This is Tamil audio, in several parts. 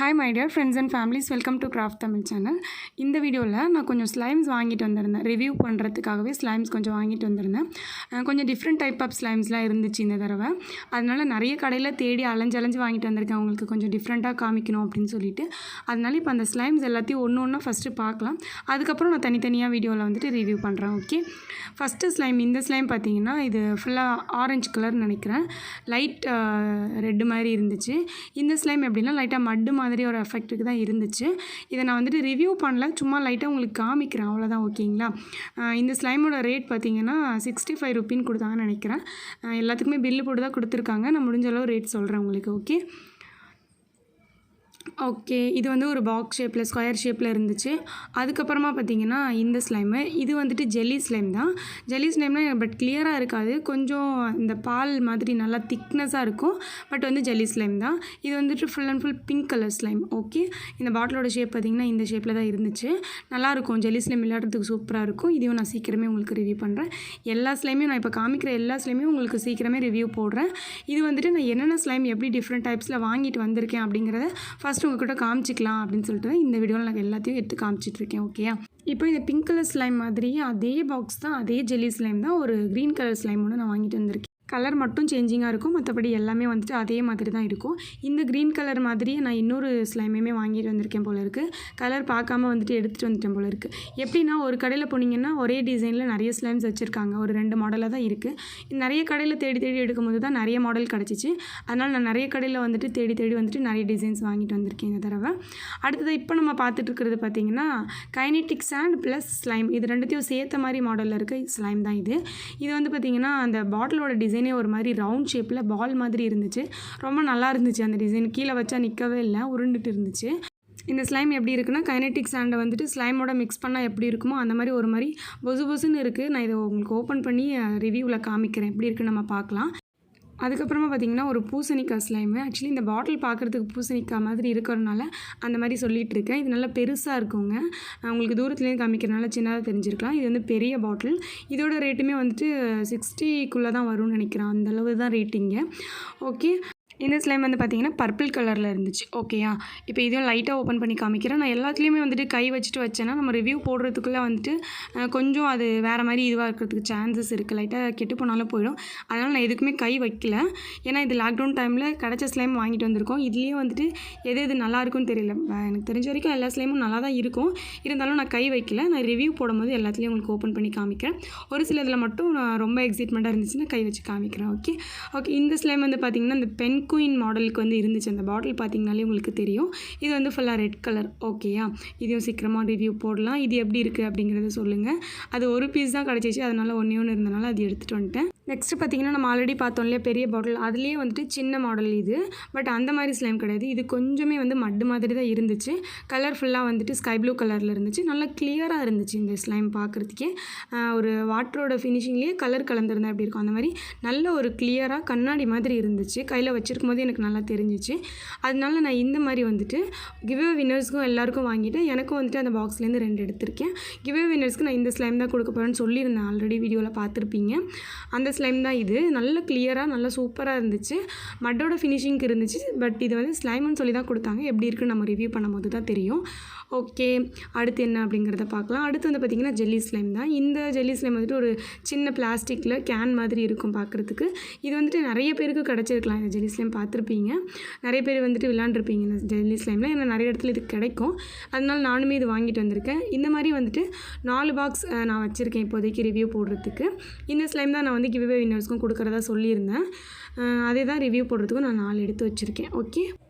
Hi my dear friends and families, welcome to craft Tamil channel. இந்த வீடியோவில் நான் கொஞ்சம் ஸ்லைம்ஸ் வாங்கிட்டு வந்திருந்தேன். ரிவ்யூ பண்ணுறதுக்காகவே ஸ்லைம்ஸ் கொஞ்சம் வாங்கிட்டு வந்திருந்தேன். கொஞ்சம் டிஃப்ரெண்ட் டைப் ஆஃப் ஸ்லைம்ஸ்லாம் இருந்துச்சு இந்த தடவை. அதனால் நிறைய கடையில் தேடி அலைஞ்சு வாங்கிட்டு வந்திருக்கேன். அவங்களுக்கு கொஞ்சம் டிஃப்ரெண்ட்டாக காமிக்கணும் அப்படின்னு சொல்லிட்டு. அதனால் இப்போ அந்த ஸ்லைம்ஸ் எல்லாத்தையும் ஒன்று ஒன்றா ஃபஸ்ட்டு பார்க்கலாம். அதுக்கப்புறம் நான் தனித்தனியாக வீடியோவில் வந்துட்டு ரிவ்யூ பண்ணுறேன். ஓகே, ஃபஸ்ட்டு ஸ்லைம், இந்த ஸ்லைம் பார்த்தீங்கன்னா இது ஃபுல்லாக ஆரஞ்சு கலர்னு நினைக்கிறேன். லைட் ரெட்டு மாதிரி இருந்துச்சு. இந்த ஸ்லைம் எப்படின்னா லைட்டாக மட்டு மாதிரி ஒரு எஃபெக்ட்டுக்கு தான் இருந்துச்சு. இதை நான் வந்துட்டு ரிவ்யூ பண்ணல, சும்மா லைட்டாக உங்களுக்கு காமிக்கிறேன், அவ்வளோதான். ஓகேங்களா? இந்த ஸ்லைமோட ரேட் பார்த்தீங்கன்னா 65 ருப்பீன்னு கொடுத்தாங்கன்னு நினைக்கிறேன். எல்லாத்துக்குமே பில்லு போட்டு தான் கொடுத்துருக்காங்க. நான் முடிஞ்ச அளவு ரேட் சொல்கிறேன் உங்களுக்கு. ஓகே, இது வந்து ஒரு பாக்ஸ் ஷேப்பில், ஸ்கொயர் ஷேப்பில் இருந்துச்சு. அதுக்கப்புறமா பார்த்தீங்கன்னா இந்த ஸ்லைமு, இது வந்துட்டு ஜெல்லி ஸ்லைம் தான். ஜெல்லி ஸ்லைம்னால் பட் கிளியராக இருக்காது, கொஞ்சம் இந்த பால் மாதிரி நல்லா திக்னஸாக இருக்கும். பட் வந்து ஜெல்லி ஸ்லைம் தான். இது வந்துட்டு full and full pink colour slime. Okay, இந்த பாட்டிலோட ஷேப் பார்த்திங்கன்னா இந்த ஷேப்பில் தான் இருந்துச்சு. நல்லாயிருக்கும், ஜெல்லி ஸ்லைம் விளையாடுறதுக்கு சூப்பராக இருக்கும். இதையும் நான் சீக்கிரமே உங்களுக்கு ரிவ்யூ பண்ணுறேன். எல்லா ஸ்லைமையும் நான் இப்போ காமிக்கிற எல்லா ஸ்லைமையும் உங்களுக்கு சீக்கிரமே ரிவ்யூ போடுறேன். இது வந்துட்டு நான் என்னென்ன ஸ்லைம் எப்படி டிஃப்ரெண்ட் டைப்ஸில் வாங்கிட்டு வந்திருக்கேன் அப்படிங்கிறத ஃபஸ்ட்டு உங்கள்கிட்ட காமிச்சிக்கலாம் அப்படின்னு சொல்லிட்டு இந்த வீடியோவில் நான் எல்லாத்தையும் எடுத்து காமிச்சிட்ருக்கேன். ஓகேயா? இப்போ இந்த பிங்க் கலர் ஸ்லைம் மாதிரி அதே பாக்ஸ் தான், அதே ஜெல்லி ஸ்லைம் தான். ஒரு க்ரீன் கலர் ஸ்லைம் ஒன்று நான் வாங்கிட்டு வந்திருக்கேன். கலர் மட்டும் சேஞ்சிங்காக இருக்கும், மற்றபடி எல்லாமே வந்துட்டு அதே மாதிரி தான் இருக்கும். இந்த க்ரீன் கலர் மாதிரியே நான் இன்னொரு ஸ்லைமையுமே வாங்கிட்டு வந்திருக்கேன் போல இருக்குது. கலர் பார்க்காம வந்துட்டு எடுத்துகிட்டு வந்துட்டேன் போல இருக்குது. எப்படின்னா ஒரு கடையில் போனீங்கன்னா ஒரே டிசைனில் நிறைய ஸ்லைம்ஸ் வச்சுருக்காங்க. ஒரு 2 மாடலாக தான் இருக்குது. நிறைய கடையில் தேடி எடுக்கும்போது தான் நிறைய மாடல் கிடச்சிச்சு. அதனால் நான் நிறைய கடையில் வந்துட்டு தேடி வந்துட்டு நிறைய டிசைன்ஸ் வாங்கிட்டு வந்திருக்கேன் இந்த தடவை. அடுத்தது இப்போ நம்ம பார்த்துட்டு இருக்கிறது பார்த்திங்கன்னா கைனெட்டிக் சாண்ட் ப்ளஸ் ஸ்லைம், இது ரெண்டுத்தையும் சேர்த்த மாதிரி மாடலில் இருக்க ஸ்லைம் தான் இது. இது வந்து பார்த்திங்கன்னா அந்த பாட்டிலோட டிசைனே ஒரு மாதிரி ரவுண்ட் ஷேப்பில் பால் மாதிரி இருந்துச்சு. ரொம்ப நல்லா இருந்துச்சு அந்த டிசைன். கீழே வச்சா நிற்கவே இல்லை, உருண்டுட்டு இருந்துச்சு. இந்த ஸ்லைம் எப்படி இருக்குன்னா கைனெட்டிக் சாண்டை வந்துட்டு ஸ்லைமோட மிக்ஸ் பண்ணால் எப்படி இருக்குமோ அந்த மாதிரி ஒரு மாதிரி பொசுன்னு இருக்குது. நான் இதை உங்களுக்கு ஓப்பன் பண்ணி ரிவ்யூவில் காமிக்கிறேன், எப்படி இருக்குன்னு நம்ம பார்க்கலாம். அதுக்கப்புறமா பார்த்திங்கன்னா ஒரு பூசணிக்காய் ஸ்லைமு. ஆக்சுவலி இந்த பாட்டில் பார்க்குறதுக்கு பூசணிக்காய் மாதிரி இருக்கிறதுனால அந்த மாதிரி சொல்லிகிட்ருக்கேன். இது நல்லா பெருசாக இருக்குங்க. உங்களுக்கு தூரத்துலேருந்து காமிக்கிறனால சின்னதாக தெரிஞ்சிருக்கலாம். இது வந்து பெரிய பாட்டில். இதோட ரேட்டுமே வந்துட்டு 60க்குள்ளே தான் வரும்னு நினைக்கிறேன். அந்தளவு தான் ரேட்டிங்க. ஓகே, இந்த ஸ்லைம் வந்து பார்த்திங்கன்னா பர்பிள் கலரில் இருந்துச்சு. ஓகேயா? இப்போ இதையும் லைட்டாக ஓப்பன் பண்ணி காமிக்கிறேன். நான் எல்லாத்துலேயுமே வந்துட்டு கை வச்சுட்டு வச்சேன்னா நம்ம ரிவ்யூ போடுறதுக்குள்ளே வந்துட்டு கொஞ்சம் அது வேறு மாதிரி இதுவாக இருக்கிறதுக்கு சான்சஸ் இருக்குது. லைட்டாக கெட்டு போனாலும் போயிடும். அதனால் நான் எதுக்குமே கை வைக்கல. ஏன்னா இது லாக்டவுன் டைமில் கிடச்ச ஸ்லைம் வாங்கிட்டு வந்திருக்கோம். இதுலேயே வந்துட்டு எது நல்லா இருக்குன்னு தெரியல. எனக்கு தெரிஞ்ச வரைக்கும் எல்லா ஸ்லைமும் நல்லா தான் இருக்கும். இருந்தாலும் நான் கை வைக்கல. நான் ரிவ்யூ போடும்போது எல்லாத்துலேயும் உங்களுக்கு ஓப்பன் பண்ணி காமிக்கிறேன். ஒரு சில இதில் மட்டும் நான் ரொம்ப எக்ஸைட்மெண்ட்டாக இருந்துச்சுன்னா கை வச்சு காமிக்கிறேன். ஓகே, இந்த ஸ்லைம் வந்து பார்த்திங்கன்னா இந்த பென் குயின் மாடலுக்கு வந்து இருந்துச்சு. அந்த பாட்டில் பார்த்திங்கனாலே உங்களுக்கு தெரியும். இது வந்து ஃபுல்லாக ரெட் கலர். ஓகேயா? இதையும் சீக்கிரமாக ரிவ்யூ போடலாம். இது எப்படி இருக்குது அப்படிங்கிறத சொல்லுங்கள். அது ஒரு பீஸ் தான் கிடச்சிச்சு, அதனால் ஒன்று இருந்தனால அது எடுத்துகிட்டு வந்துட்டேன். நெக்ஸ்ட்டு பார்த்திங்கன்னா நம்ம ஆல்ரெடி பார்த்தோம் இல்லையா பெரிய பாட்டில், அதுலேயே வந்துட்டு சின்ன மாடல் இது. பட் அந்த மாதிரி ஸ்லைம் கிடையாது. இது கொஞ்சமே வந்து மட்டு மாதிரி தான் இருந்துச்சு. கலர் ஃபுல்லாக வந்துட்டு ஸ்கை ப்ளூ கலரில் இருந்துச்சு. நல்லா கிளியராக இருந்துச்சு இந்த ஸ்லைம் பார்க்குறதுக்கே. ஒரு வாட்டரோட ஃபினிஷிங்லேயே கலர் கலந்துருந்தா எப்படி இருக்கும் அந்த மாதிரி நல்ல ஒரு கிளியராக கண்ணாடி மாதிரி இருந்துச்சு. கையில் வச்சுருக்கும் போது எனக்கு நல்லா தெரிஞ்சிச்சு. அதனால நான் இந்த மாதிரி வந்துட்டு கிவ்அவே வின்னர்ஸ்க்கும் எல்லாருக்கும் வாங்கிட்டு எனக்கும் வந்துட்டு அந்த பாக்ஸ்லேருந்து 2 எடுத்திருக்கேன். கிவ்அவே வின்னர்ஸ்க்கு நான் இந்த ஸ்லைம் தான் கொடுக்க போகிறேன்னு சொல்லியிருந்தேன். ஆல்ரெடி வீடியோவில் பார்த்துருப்பீங்க. அந்த ஸ்லைம் தான் இது. நல்ல கிளியராக நல்லா சூப்பராக இருந்துச்சு. மட்டோட ஃபினிஷிங்க்கு இருந்துச்சு. பட் இது வந்து ஸ்லைம்னு சொல்லி தான் கொடுத்தாங்க. எப்படி இருக்குன்னு நம்ம ரிவ்யூ பண்ணும்போது தான் தெரியும். ஓகே, அடுத்து என்ன அப்படிங்கிறத பார்க்கலாம். அடுத்து வந்து பார்த்திங்கன்னா ஜெல்லி ஸ்லைம் தான். இந்த ஜெல்லி ஸ்லைம் வந்துட்டு ஒரு சின்ன பிளாஸ்டிக்கில் கேன் மாதிரி இருக்கும் பார்க்குறதுக்கு. இது வந்துட்டு நிறைய பேருக்கு கிடச்சிருக்கலாம். இந்த ஜெல்லி ஸ்லைம் பார்த்துருப்பீங்க. நிறைய பேர் வந்துட்டு விளாண்டுருப்பீங்க இந்த ஜெல்லி ஸ்லைமில். ஏன்னா நிறைய இடத்துல இது கிடைக்கும். அதனால நானுமே இது வாங்கிட்டு வந்திருக்கேன். இந்த மாதிரி வந்துட்டு 4 பாக்ஸ் நான் வச்சுருக்கேன் இப்போதைக்கு ரிவ்யூ போடுறதுக்கு. இந்த ஸ்லைம் தான் நான் வந்து கிவ்அவே வின்னர்ஸ்க்கும் கொடுக்குறதா சொல்லியிருந்தேன். அதே தான் ரிவ்யூ போடுறதுக்கும் நான் 4 எடுத்து வச்சுருக்கேன். ஓகே,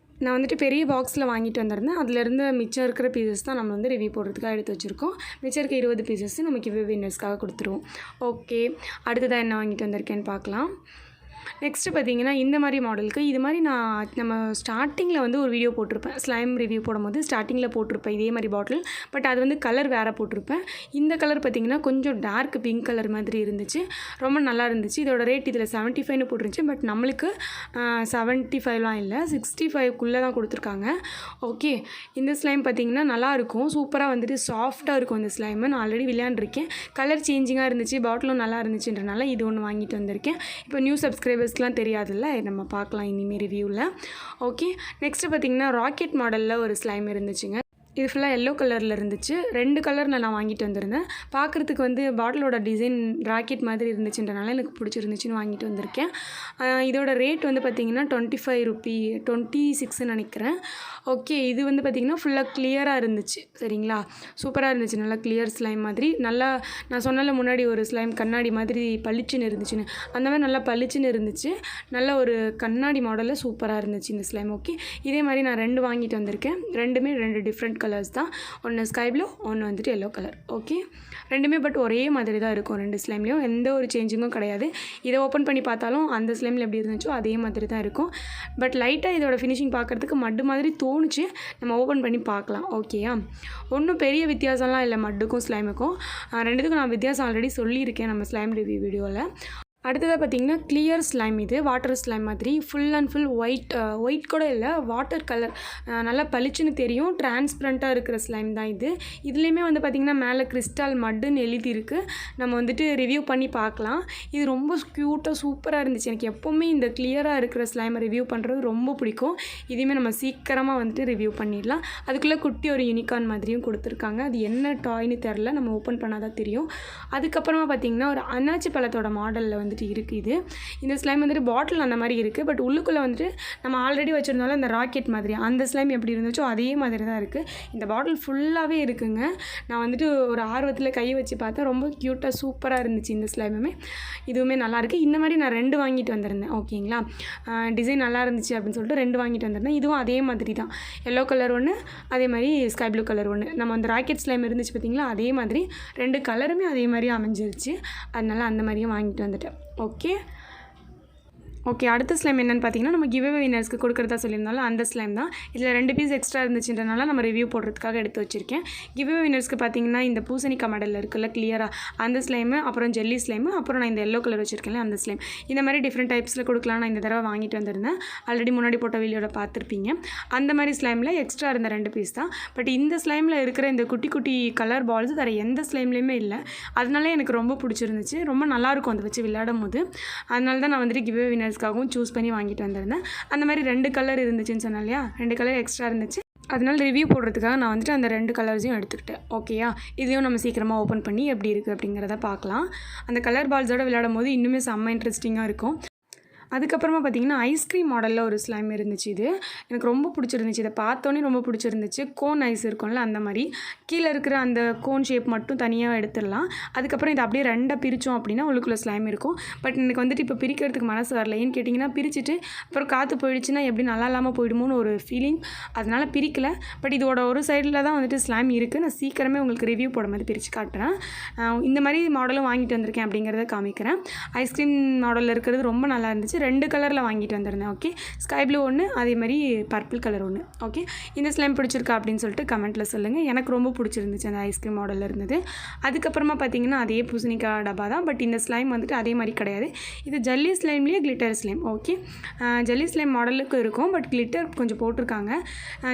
நான் வந்துட்டு பெரிய பாக்ஸில் வாங்கிட்டு வந்திருந்தேன். அதிலேருந்து மிச்சம் இருக்கிற பீசஸ் தான் நம்ம வந்து ரிவ்யூ போடுறதுக்காக எடுத்து வச்சுருக்கோம். மிச்சம் இருக்க 20 பீசஸ் நம்ம கிவ்அவே வின்னர்ஸ்க்காக கொடுத்துருவோம். ஓகே, அடுத்ததாக என்ன வாங்கிட்டு வந்திருக்கேன்னு பார்க்கலாம். நெக்ஸ்ட்டு பார்த்திங்கன்னா இந்த மாதிரி மாடலுக்கு இது மாதிரி நம்ம ஸ்டார்டிங்கில் வந்து ஒரு வீடியோ போட்டிருப்பேன். ஸ்லைம் ரிவ்யூ போடும்போது ஸ்டார்டிங்கில் போட்டிருப்பேன் இதே மாதிரி பாட்டில். பட் அது வந்து கலர் வேறு போட்டிருப்பேன். இந்த கலர் பார்த்திங்கன்னா கொஞ்சம் டார்க் பிங்க் கலர் மாதிரி இருந்துச்சு. ரொம்ப நல்லா இருந்துச்சு. இதோட ரேட் இதில் 75ன்னு போட்டுருந்துச்சு. பட் நம்மளுக்கு 75லாம் இல்லை, 65க்குள்ளே தான் கொடுத்துருக்காங்க. ஓகே, இந்த ஸ்லைம் பார்த்திங்கன்னா நல்லாயிருக்கும். சூப்பராக வந்துட்டு சாஃப்டாக இருக்கும் இந்த ஸ்லைமு. நான் ஆல்ரெடி விளையாண்டுருக்கேன். கலர் சேஞ்சிங்காக இருந்துச்சு, பாட்டிலும் நல்லா இருந்துச்சுன்றனால இது ஒன்று வாங்கிட்டு வந்திருக்கேன். இப்போ நியூ சப்ஸ்கிரைபர் சப்ஸ்கிரைபர்ஸ்க்குலாம் தெரியாதுல்ல, நம்ம பார்க்கலாம் இனிமேல் ரிவ்யூவில். ஓகே, நெக்ஸ்ட்டு பார்த்திங்கன்னா ராக்கெட் மாடலில் ஒரு ஸ்லைம் இருந்துச்சுங்க. இது ஃபுல்லாக எல்லோ கலரில் இருந்துச்சு. 2 கலரில் நான் வாங்கிட்டு வந்திருந்தேன். பார்க்குறதுக்கு வந்து பாட்டிலோட டிசைன் ராக்கெட் மாதிரி இருந்துச்சுன்றனால எனக்கு பிடிச்சிருந்துச்சின்னு வாங்கிட்டு வந்திருக்கேன். இதோட ரேட் வந்து பார்த்திங்கன்னா ₹25 26 நினைக்கிறேன். ஓகே, இது வந்து பார்த்திங்கன்னா ஃபுல்லாக கிளியராக இருந்துச்சு. சரிங்களா, சூப்பராக இருந்துச்சு. நல்லா கிளியர் ஸ்லைம் மாதிரி, நல்லா நான் சொன்னல முன்னாடி ஒரு ஸ்லைம் கண்ணாடி மாதிரி பளிச்சுன்னு இருந்துச்சுன்னு, அந்த மாதிரி நல்லா பளிச்சுன்னு இருந்துச்சு. நல்ல ஒரு கண்ணாடி மாடலில் சூப்பராக இருந்துச்சு இந்த ஸ்லைம். ஓகே, இதே மாதிரி நான் 2 வாங்கிட்டு வந்திருக்கேன். ரெண்டுமே 2 டிஃப்ரெண்ட் கலர்ஸ் தான். ஒன்று ஸ்கை ப்ளூ, ஒன்று வந்துட்டு எல்லோ கலர். ஓகே, ரெண்டுமே பட் ஒரே மாதிரி தான் இருக்கும். 2 ஸ்லைம்லேயும் எந்த ஒரு சேஞ்சிங்கும் கிடையாது. இதை ஓப்பன் பண்ணி பார்த்தாலும் அந்த ஸ்லைமில் எப்படி இருந்துச்சோ அதே மாதிரி தான் இருக்கும். பட் லைட்டாக இதோட ஃபினிஷிங் பார்க்குறதுக்கு மட்டு மாதிரி தோணுச்சு. நம்ம ஓப்பன் பண்ணி பார்க்கலாம். ஓகேயா, ஒன்றும் பெரிய வித்தியாசம்லாம் இல்லை மட்டுக்கும் ஸ்லைமுக்கும். 2த்துக்கும் நான் வித்தியாசம் ஆல்ரெடி சொல்லியிருக்கேன் நம்ம ஸ்லைம் ரிவ்யூ வீடியோவில். அடுத்ததாக பார்த்திங்கன்னா கிளியர் ஸ்லைம். இது வாட்டர் ஸ்லைம் மாதிரி ஃபுல் அண்ட் ஃபுல் ஒயிட் கூட இல்லை, வாட்டர் கலர், நல்லா பளிச்சுன்னு தெரியும், டிரான்ஸ்பரண்ட்டாக இருக்கிற ஸ்லைம் தான் இது. இதுலேயுமே வந்து பார்த்திங்கன்னா மேலே கிறிஸ்டால் மட்டுன்னு எழுதியிருக்கு. நம்ம வந்துட்டு ரிவ்யூ பண்ணி பார்க்கலாம். இது ரொம்ப க்யூட்டாக சூப்பராக இருந்துச்சு. எனக்கு எப்போவுமே இந்த கிளியராக இருக்கிற ஸ்லைமை ரிவ்யூ பண்ணுறது ரொம்ப பிடிக்கும். இதையுமே நம்ம சீக்கிரமாக வந்துட்டு ரிவ்யூ பண்ணிடலாம். அதுக்குள்ளே குட்டி ஒரு யூனிகார்ன் மாதிரியும் கொடுத்துருக்காங்க. அது என்ன டாய்னு தெரில, நம்ம ஓப்பன் பண்ணால் தான் தெரியும். அதுக்கப்புறமா பார்த்திங்கன்னா ஒரு அன்னாச்சி பழத்தோட மாடலில் வந்துட்டு இருக்குது. இந்த ஸ்லைம் வந்துட்டு பாட்டில் அந்த மாதிரி இருக்குது. பட் உள்ளுக்குள்ளே வந்துட்டு நம்ம ஆல்ரெடி வச்சுருந்தாலும் அந்த ராக்கெட் மாதிரி அந்த ஸ்லைம் எப்படி இருந்துச்சோ அதே மாதிரி தான் இருக்குது. இந்த பாட்டில் ஃபுல்லாகவே இருக்குங்க. நான் வந்துட்டு ஒரு ஆர்வத்தில் கை வச்சு பார்த்தேன். ரொம்ப க்யூட்டாக சூப்பராக இருந்துச்சு இந்த ஸ்லைமுமே. இதுவுமே நல்லாயிருக்கு. இந்த மாதிரி நான் 2 வாங்கிட்டு வந்திருந்தேன். ஓகேங்களா, டிசைன் நல்லா இருந்துச்சு அப்படின்னு சொல்லிட்டு 2 வாங்கிட்டு வந்திருந்தேன். இதுவும் அதே மாதிரி தான், எல்லோ கலர் ஒன்று, அதே மாதிரி ஸ்கை ப்ளூ கலர் ஒன்று. நம்ம அந்த ராக்கெட் ஸ்லைம் இருந்துச்சு பார்த்திங்களா, அதே மாதிரி 2 கலருமே அதே மாதிரி அமைஞ்சிருச்சு. அதனால் அந்த மாதிரியும் வாங்கிட்டு வந்துட்டேன். ஓகே, அடுத்த ஸ்லைம் என்னென்னு பார்த்தீங்கன்னா நம்ம கிவ் அவே வின்னர்ஸ்க்கு கொடுக்குறதா சொல்லியிருந்தாலும் அந்த ஸ்லைம் தான். இதில் 2 பீஸ் எக்ஸ்ட்ரா இருந்துச்சுன்றனால நம்ம ரிவ்யூ போடுறதுக்காக எடுத்து வச்சுருக்கேன். கிவ் அவே வின்னர்ஸ்க்கு பார்த்தீங்கன்னா இந்த பூசணிக்காய் மாடலில் இருக்குல்ல கிளியராக அந்த ஸ்லைமு, அப்புறம் ஜெல்லி ஸ்லைமு, அப்புறம் நான் இந்த எல்லோ கலர் வச்சுருக்கேன்ல அந்த ஸ்லைம். இந்த மாதிரி டிஃப்ரெண்ட் டைப்ஸில் கொடுக்கலாம். நான் இந்த தடவை வாங்கிட்டு வந்திருந்தேன். ஆல்ரெடி முன்னாடி போட்ட வீடியோட பார்த்துருப்பீங்க. அந்த மாதிரி ஸ்லைமில் எக்ஸ்ட்ரா இருந்த 2 பீஸ் தான். பட் இந்த ஸ்லைமில் இருக்கிற இந்த குட்டி குட்டி கலர் பால்ஸ் வேறு எந்த ஸ்லைம்லேயுமே இல்லை. அதனால எனக்கு ரொம்ப பிடிச்சிருந்துச்சு. ரொம்ப நல்லாயிருக்கும் அதை வச்சு விளையாடும் போது. அதனால தான் நான் வந்துட்டு கிவ் அவே வின்னர்ஸ்க்காகவும் சூஸ் பண்ணி வாங்கிட்டு வந்திருந்தேன். அந்த மாதிரி 2 கலர் இருந்துச்சுன்னு சொன்னேன் இல்லையா, 2 கலர் எக்ஸ்ட்ரா இருந்துச்சு. அதனால் ரிவ்யூ போடுறதுக்காக நான் வந்துட்டு அந்த 2 கலர்ஸையும் எடுத்துக்கிட்டேன். ஓகேயா, இதையும் நம்ம சீக்கிரமாக ஓப்பன் பண்ணி எப்படி இருக்குது அப்படிங்கிறத பார்க்கலாம். அந்த கலர் பால்ஸோடு விளையாடும் போது இன்னுமே செம்ம இன்ட்ரெஸ்டிங்காக இருக்கும். அதுக்கப்புறமா பார்த்திங்கன்னா ஐஸ்கிரீம் மாடலில் ஒரு ஸ்லைம் இருந்துச்சு. இது எனக்கு ரொம்ப பிடிச்சிருந்துச்சு. இதை பார்த்தோன்னே ரொம்ப பிடிச்சிருந்துச்சு. கோன் ஐஸ் இருக்கும்ல அந்த மாதிரி கீழே இருக்கிற அந்த கோன் ஷேப் மட்டும் தனியாக எடுத்துடலாம். அதுக்கப்புறம் இதை அப்படியே 2 பிரித்தோம் அப்படின்னா உள்ளுக்குள்ளே ஸ்லைம் இருக்கும். பட் எனக்கு வந்துட்டு இப்போ பிரிக்கிறதுக்கு மனசு வரல. ஏன்னு கேட்டிங்கன்னா பிரிச்சுட்டு அப்புறம் காற்று போயிடுச்சுன்னா எப்படி நல்லா இல்லாமல் போயிடுமோன்னு ஒரு ஃபீலிங். அதனால் பிரிக்கலை. பட் இதோட ஒரு சைடில் தான் வந்துட்டு ஸ்லைம் இருக்குது. நான் சீக்கிரமே உங்களுக்கு ரிவ்யூ போட மாதிரி பிரித்து காட்டுறேன். இந்த மாதிரி மாடலும் வாங்கிட்டு வந்திருக்கேன் அப்படிங்கிறத காமிக்கிறேன். ஐஸ்கிரீம் மாடலில் இருக்கிறது ரொம்ப நல்லா இருந்துச்சு. 2 கலரில் வாங்கிட்டு வந்திருந்தேன். ஓகே, ஸ்கை ப்ளூ ஒன்று, அதே மாதிரி பர்பிள் கலர் ஒன்று. ஓகே, இந்த ஸ்லைம் பிடிச்சிருக்கா அப்படின்னு சொல்லிட்டு கமெண்ட்டில் சொல்லுங்கள். எனக்கு ரொம்ப பிடிச்சிருந்துச்சு அந்த ஐஸ்கிரீம் மாடலில் இருந்தது. அதுக்கப்புறமா பார்த்தீங்கன்னா அதே பூசணிக்காய் டப்பா தான். பட் இந்த ஸ்லைம் வந்துட்டு அதே மாதிரி கிடையாது. இது ஜல்லி ஸ்லைம்லேயே கிளிட்டர் ஸ்லைம். ஓகே, ஜல்லி ஸ்லைம் மாடலுக்கு இருக்கும். பட் கிளிட்டர் கொஞ்சம் போட்டிருக்காங்க.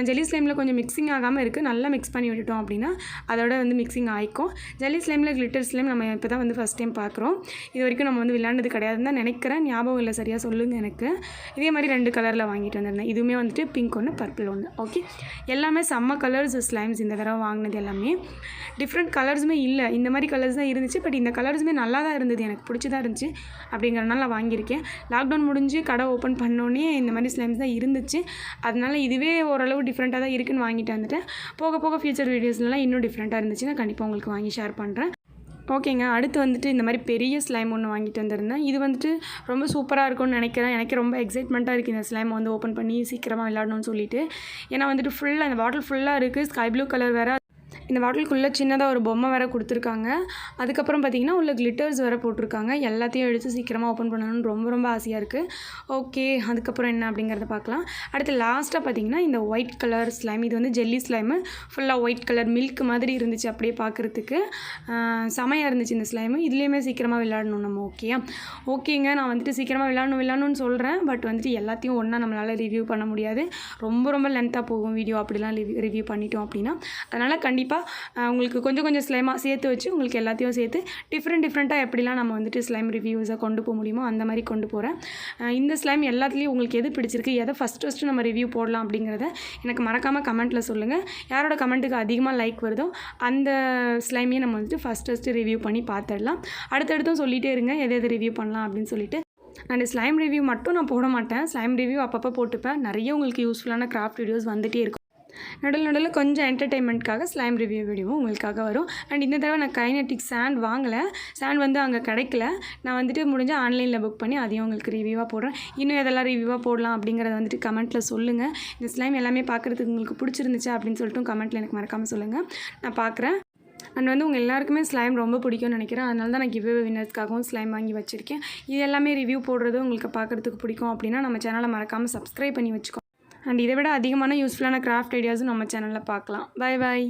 ஜல்லி ஸ்லைமில் கொஞ்சம் மிக்சிங் ஆகாமல் இருக்குது. நல்லா மிக்ஸ் பண்ணி விட்டுட்டோம் அப்படின்னா அதோட வந்து மிக்சிங் ஆகிக்கும். ஜல்லி ஸ்லைமில் கிளிட்டர் ஸ்லைம் நம்ம இப்போ தான் வந்து ஃபஸ்ட் டைம் பார்க்குறோம். இது வரைக்கும் நம்ம வந்து விளையாண்டது கிடையாதுன்னு தான் நினைக்கிறேன். ஞாபகம் இல்லை சரியாக சொல்லுங்கள் எனக்கு. இதே மாதிரி 2 கலரில் வாங்கிட்டு வந்திருந்தேன். இதுவுமே வந்துட்டு பிங்க் ஒன்று, பர்பிள் ஒன்று. ஓகே, எல்லாமே செம்ம கலர்ஸ் ஸ்லைம்ஸ். இந்த தடவை வாங்கினது எல்லாமே டிஃப்ரெண்ட் கலர்ஸுமே இல்லை, இந்த மாதிரி கலர்ஸ் தான் இருந்துச்சு. பட் இந்த கலர்ஸுமே நல்லா தான் இருந்தது, எனக்கு பிடிச்சி தான் இருந்துச்சு. அப்படிங்கிறனால நான் வாங்கியிருக்கேன். லாக்டவுன் முடிஞ்சு கடை ஓப்பன் பண்ணோன்னே இந்த மாதிரி ஸ்லைம்ஸ் தான் இருந்துச்சு. அதனால் இதுவே ஓரளவு டிஃப்ரெண்ட்டாக தான் இருக்குதுன்னு வாங்கிட்டு வந்துட்டேன். போக போக ஃபியூச்சர் வீடியோஸ்லாம் இன்னும் டிஃப்ரெண்ட்டாக இருந்துச்சுன்னா கண்டிப்பாக உங்களுக்கு வாங்கி ஷேர் பண்ணுறேன். ஓகேங்க, அடுத்து வந்துட்டு இந்த மாதிரி பெரிய ஸ்லைம் ஒன்று வாங்கிட்டு வந்திருந்தேன். இது வந்துட்டு ரொம்ப சூப்பராக இருக்கும்னு நினைக்கிறேன். எனக்கு ரொம்ப எக்ஸைட்மெண்ட்டாக இருக்குது இந்த ஸ்லைம் வந்து ஓப்பன் பண்ணி சீக்கிரமாக விளையாடணும்னு சொல்லிட்டு. ஏன்னா வந்துட்டு ஃபுல்லாக இந்த பாட்டில் ஃபுல்லாக இருக்குது. ஸ்கை ப்ளூ கலர் வேறு. இந்த பாட்டிலுக்குள்ளே சின்னதாக ஒரு பொம்மை வேறு கொடுத்துருக்காங்க. அதுக்கப்புறம் பார்த்திங்கன்னா உள்ள கிளிட்டர்ஸ் வேறு போட்டிருக்காங்க. எல்லாத்தையும் எடுத்து சீக்கிரமாக ஓப்பன் பண்ணணும்னு ரொம்ப ரொம்ப ஆசையாக இருக்குது. ஓகே, அதுக்கப்புறம் என்ன அப்படிங்கிறத பார்க்கலாம். அடுத்து லாஸ்ட்டாக பார்த்திங்கன்னா இந்த ஒயிட் கலர் ஸ்லைம். இது வந்து ஜெல்லி ஸ்லைமு. ஃபுல்லாக ஒயிட் கலர் மில்க் மாதிரி இருந்துச்சு அப்படியே பார்க்குறதுக்கு. செமையாக இருந்துச்சு இந்த ஸ்லைமு. இதுலேயுமே சீக்கிரமாக விளையாடணும் நம்ம. ஓகேங்க, நான் வந்துட்டு சீக்கிரமாக விளையாடணும்னு சொல்கிறேன். பட் வந்துட்டு எல்லாத்தையும் ஒன்றா நம்மளால் ரிவ்யூ பண்ண முடியாது. ரொம்ப ரொம்ப லென்த்தாக போகும் வீடியோ அப்படிலாம் ரிவ்யூ பண்ணிட்டோம் அப்படின்னா. அதனால் கண்டிப்பாக ஃபுல்லாக உங்களுக்கு கொஞ்சம் கொஞ்சம் ஸ்லைமாக சேர்த்து வச்சு உங்களுக்கு எல்லாத்தையும் சேர்த்து டிஃப்ரெண்ட்டாக எப்படிலாம் நம்ம வந்துட்டு ஸ்லைம் ரிவ்யூஸை கொண்டு போக முடியுமோ அந்த மாதிரி கொண்டு போகிறேன். இந்த ஸ்லைம் எல்லாத்துலேயும் உங்களுக்கு எது பிடிச்சிருக்கு, எதை ஃபஸ்ட்டு நம்ம ரிவ்யூ போடலாம் அப்படிங்கிறத எனக்கு மறக்காமல் கமெண்ட்டில் சொல்லுங்கள். யாரோட கமெண்ட்டுக்கு அதிகமாக லைக் வருதோ அந்த ஸ்லைமையே நம்ம வந்துட்டு ஃபஸ்ட்டு ரிவ்யூ பண்ணி பார்த்துடலாம். அடுத்தடுத்தும் சொல்லிகிட்டே இருங்க எது ரிவ்யூ பண்ணலாம் அப்படின்னு சொல்லிட்டு. அண்ட் ஸ்லைம் ரிவ்யூ மட்டும் நான் போட மாட்டேன், ஸ்லைம் ரிவ்யூ அப்பப்போ போட்டுப்பேன். நிறைய உங்களுக்கு யூஸ்ஃபுல்லான கிராஃப்ட் வீடியோஸ் வந்துகிட்டே இருக்கும். நடுவில் கொஞ்சம் என்டர்டெயின்மெண்ட்காக ஸ்லைம் ரிவ்யூ வீடியோவும் உங்களுக்காக வரும். அண்ட் இந்த தடவை நான் கைனெட்டிக் சாண்ட் வாங்கலை, சாண்ட் வந்து அங்கே கிடைக்கல. நான் வந்துட்டு முடிஞ்சால் ஆன்லைனில் புக் பண்ணி அதையும் உங்களுக்கு ரிவ்யூவாக போடுறேன். இன்னும் எதெல்லாம் ரிவ்யூவாக போடலாம் அப்படிங்கிறத வந்துட்டு கமெண்ட்டில் சொல்லுங்கள். இந்த ஸ்லைம் எல்லாமே பார்க்குறதுக்கு உங்களுக்கு பிடிச்சிருந்துச்சா அப்படின்னு சொல்லிட்டு கமெண்ட்டில் எனக்கு மறக்காமல் சொல்லுங்கள், நான் பார்க்குறேன். அண்ட் வந்து உங்கள் எல்லாருக்குமே ஸ்லைம் ரொம்ப பிடிக்கும்னு நினைக்கிறேன். அதனால தான் நான் கிவ் அவே வின்னர்ஸ்க்காகவும் ஸ்லைம் வாங்கி வச்சுருக்கேன். இது எல்லாமே ரிவ்யூ போடுறது உங்களுக்கு பார்க்குறதுக்கு பிடிக்கும் அப்படின்னா நம்ம சேனலை மறக்காமல் சப்ஸ்கிரைப் பண்ணி வச்சுக்கோ. அண்ட் இதை விட அதிகமான யூஸ்ஃபுல்லான கிராஃப்ட் ஐடியாஸும் நம்ம சேனலில் பார்க்கலாம். பை.